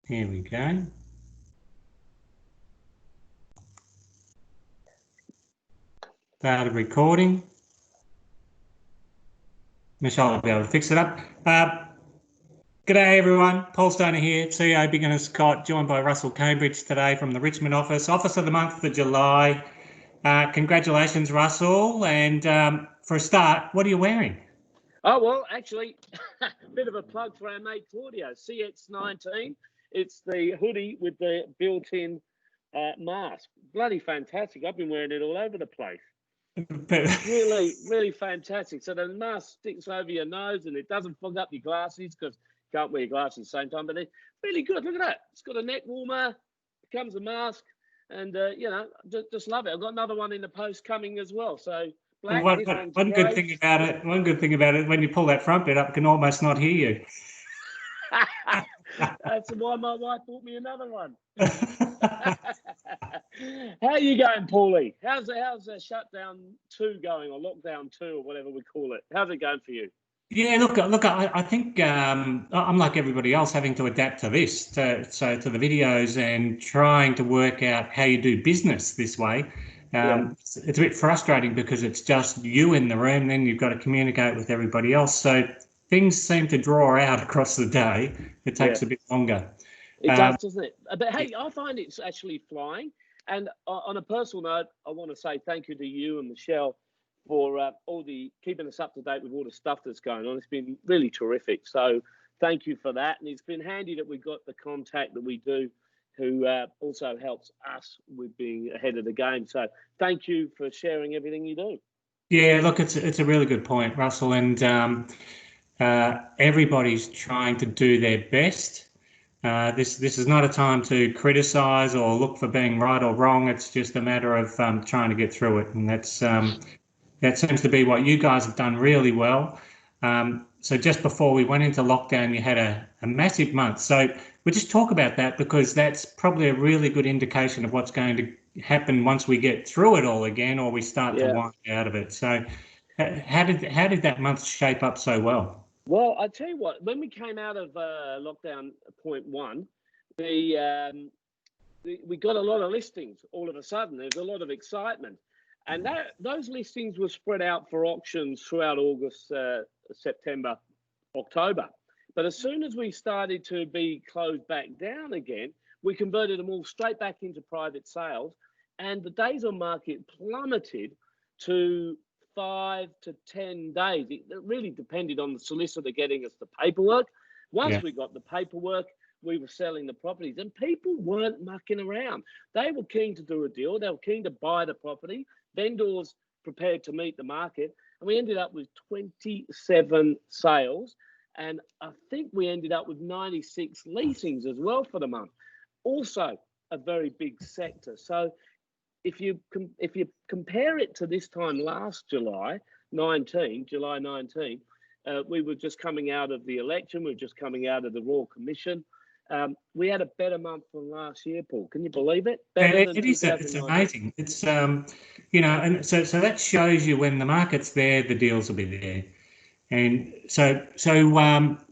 Here we go. Started recording. Michelle will be able to fix it up. G'day everyone, Paul Stoner here, CEO Big & Scott, joined by Russell Cambridge today from the Richmond office of the month for July. Congratulations, Russell. And for a start, what are you wearing? Oh, well, actually, a bit of a plug for our mate Claudio, CX19. It's the hoodie with the built-in mask. Bloody fantastic. I've been wearing it all over the place. Really, really fantastic. So the mask sticks over your nose and it doesn't fog up your glasses because you can't wear your glasses at the same time. But it's really good. Look at that. It's got a neck warmer, becomes a mask, and, just love it. I've got another one in the post coming as well. So One good thing about it, when you pull that front bit up, I can almost not hear you. That's why my wife bought me another one. How are you going, Paulie? How's shutdown 2 going, or lockdown 2, or whatever we call it? How's it going for you? Yeah, look. I think I'm like everybody else, having to adapt to this, to the videos and trying to work out how you do business this way. It's a bit frustrating because it's just you in the room, then you've got to communicate with everybody else. So things seem to draw out across the day. It takes a bit longer. It does, doesn't it? But hey, I find it's actually flying. And on a personal note, I want to say thank you to you and Michelle for keeping us up to date with all the stuff that's going on. It's been really terrific. So thank you for that. And it's been handy that we've got the contact that we do, who also helps us with being ahead of the game. So thank you for sharing everything you do. Yeah, look, it's a really good point, Russell, and everybody's trying to do their best. This is not a time to criticise or look for being right or wrong. It's just a matter of trying to get through it, and that seems to be what you guys have done really well. So just before we went into lockdown, you had a massive month. So we'll just talk about that because that's probably a really good indication of what's going to happen once we get through it all again, or we start to wind out of it. So how did that month shape up so well? Well, I tell you what, when we came out of lockdown point 1, we got a lot of listings all of a sudden. There's a lot of excitement. And those listings were spread out for auctions throughout August, September, October. But as soon as we started to be closed back down again, we converted them all straight back into private sales. And the days on market plummeted to 5 to 10 days. It really depended on the solicitor getting us the paperwork. Once we got the paperwork, we were selling the properties and people weren't mucking around. They were keen to do a deal. They were keen to buy the property. Vendors prepared to meet the market. And we ended up with 27 sales. And I think we ended up with 96 leasings as well for the month. Also a very big sector. So if you compare it to this time last July 19, we were just coming out of the election. We were just coming out of the Royal Commission. We had a better month than last year, Paul. Can you believe it? It is. It's amazing. It's and so that shows you when the market's there, the deals will be there. And so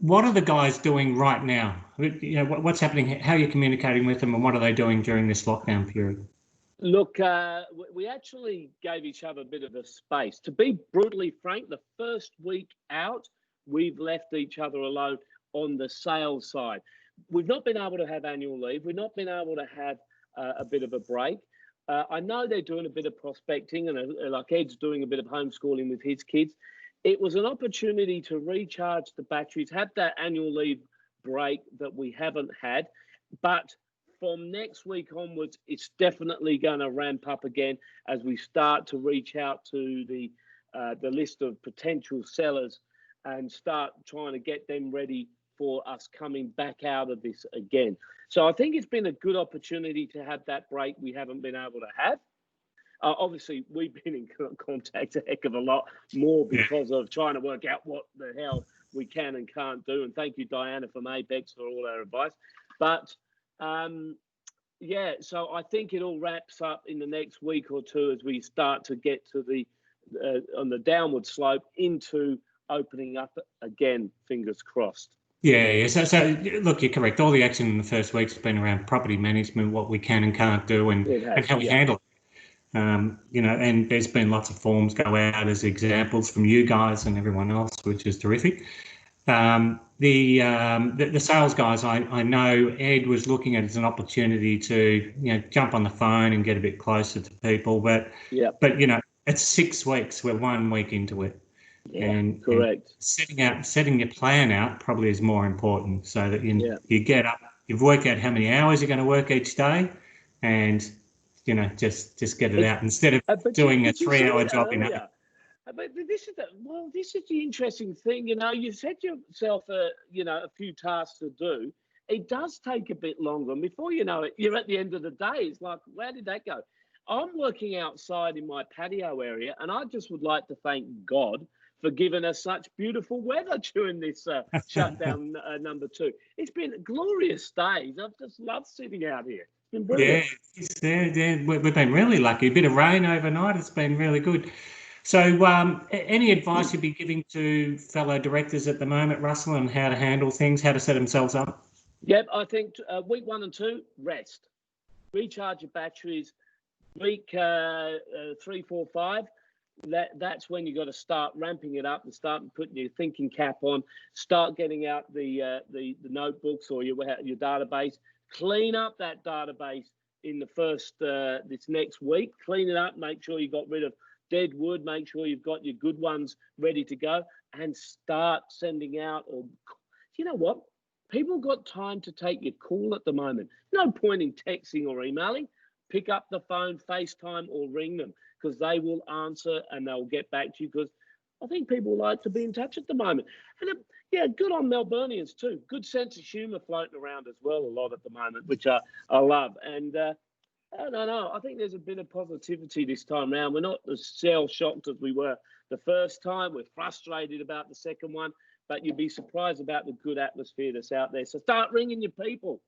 what are the guys doing right now? What's happening? How are you communicating with them, and what are they doing during this lockdown period? Look, we actually gave each other a bit of a space. To be brutally frank, the first week out, we've left each other alone on the sales side. We've not been able to have annual leave. We've not been able to have a bit of a break. I know they're doing a bit of prospecting, and like Ed's doing a bit of homeschooling with his kids. It was an opportunity to recharge the batteries, have that annual leave break that we haven't had. But from next week onwards, it's definitely going to ramp up again as we start to reach out to the list of potential sellers and start trying to get them ready for us coming back out of this again. So I think it's been a good opportunity to have that break we haven't been able to have. Obviously, we've been in contact a heck of a lot more because of trying to work out what the hell we can and can't do. And thank you, Diana, from Apex for all our advice. But so I think it all wraps up in the next week or two as we start to get to the on the downward slope into opening up again, fingers crossed. Yeah. So look, you're correct. All the action in the first week's been around property management, what we can and can't do, It and has, how we yeah. handle it. And there's been lots of forms go out as examples from you guys and everyone else, which is terrific. The sales guys, I know Ed was looking at it as an opportunity to jump on the phone and get a bit closer to people, but Yeah. It's 6 weeks. We're 1 week into it, Yeah, and correct. setting your plan out probably is more important, so that Yeah. you get up, you've worked out how many hours you're going to work each day, and just get it out instead of doing a But you said 3-hour it job in. earlier. But this is the interesting thing. You set yourself a few tasks to do. It does take a bit longer, and before you know it, you're at the end of the day. It's like, where did that go? I'm working outside in my patio area, and I just would like to thank God for giving us such beautiful weather during this shutdown number 2. It's been glorious days. I've just loved sitting out here. It's been brilliant. Yeah. We've been really lucky. A bit of rain overnight. It's been really good. So, any advice you'd be giving to fellow directors at the moment, Russell, on how to handle things, how to set themselves up? Yep, I think week 1 and 2, rest, recharge your batteries. Week 3, 4, 5, that's when you got to start ramping it up and start putting your thinking cap on. Start getting out the notebooks or your database. Clean up that database in the first this next week. Clean it up. Make sure you got rid of dead wood. Make sure you've got your good ones ready to go, and start sending out. Or you know what? People got time to take your call at the moment. No point in texting or emailing. Pick up the phone, FaceTime, or ring them, because they will answer and they'll get back to you, because I think people like to be in touch at the moment. And yeah, good on Melburnians too. Good sense of humour floating around as well a lot at the moment, which I love. And I don't know. I think there's a bit of positivity this time round. We're not as shell-shocked as we were the first time. We're frustrated about the second one, but you'd be surprised about the good atmosphere that's out there. So start ringing your people.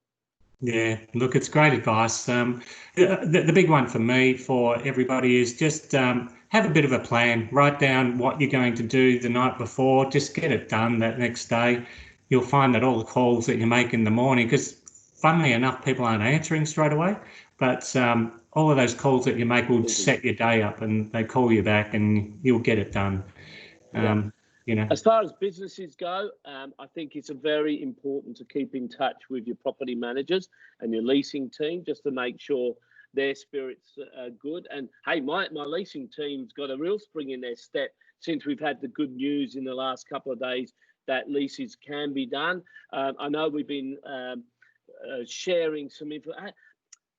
Yeah, look, it's great advice. The big one for me, for everybody, is just have a bit of a plan. Write down what you're going to do the night before. Just get it done that next day. You'll find that all the calls that you make in the morning, because funnily enough, people aren't answering straight away, but all of those calls that you make will set your day up, and they call you back and you'll get it done. As far as businesses go, I think it's very important to keep in touch with your property managers and your leasing team, just to make sure their spirits are good. And hey, my leasing team's got a real spring in their step since we've had the good news in the last couple of days that leases can be done. I know we've been sharing some info.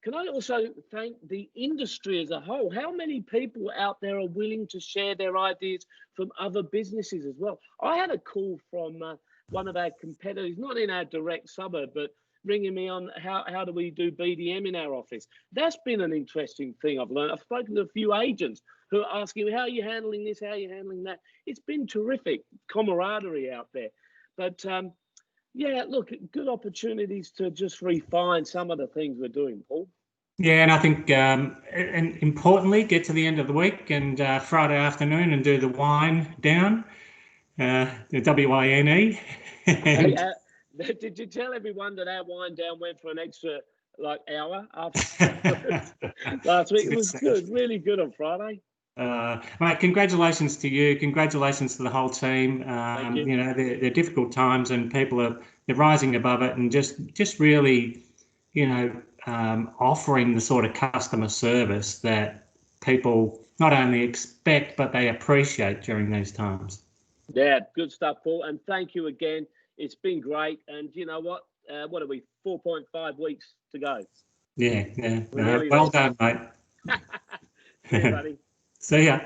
Can I also thank the industry as a whole? How many people out there are willing to share their ideas from other businesses as well? I had a call from one of our competitors, not in our direct suburb, but ringing me on how do we do BDM in our office. That's been an interesting thing I've learned. I've spoken to a few agents who are asking me, how are you handling this? How are you handling that? It's been terrific camaraderie out there. But yeah, look, good opportunities to just refine some of the things we're doing, Paul. Yeah, and I think, and importantly, get to the end of the week and Friday afternoon and do the wind down, the WINE. Hey, did you tell everyone that our wind down went for an extra hour after last week? It was good, really good on Friday. Mate, congratulations to you. Congratulations to the whole team. Thank you. They're difficult times, and people they're rising above it, and just really, offering the sort of customer service that people not only expect but they appreciate during these times. Yeah, good stuff, Paul. And thank you again. It's been great. And you know what? What are we? 4.5 weeks to go. Yeah. Well done, mate. See you, buddy. See ya.